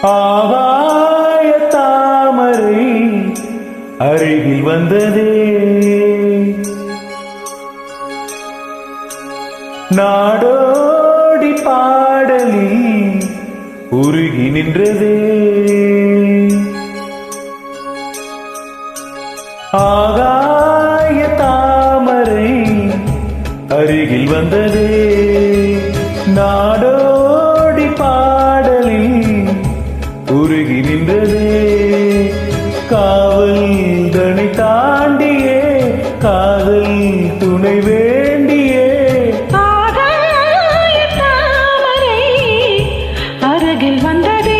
ஆகாய தாமரை அருகில் வந்ததே, நாடோடி பாடலில் உருகி நின்றதே. ஆகாய தாமரை அருகில் வந்ததே, நாடோடி பாடலில் உருகி நின்றதே. காவல் தனை தாண்டியே காதல் துணை வேண்டியே, ஆகாய தாமரை அருகில் வந்ததே,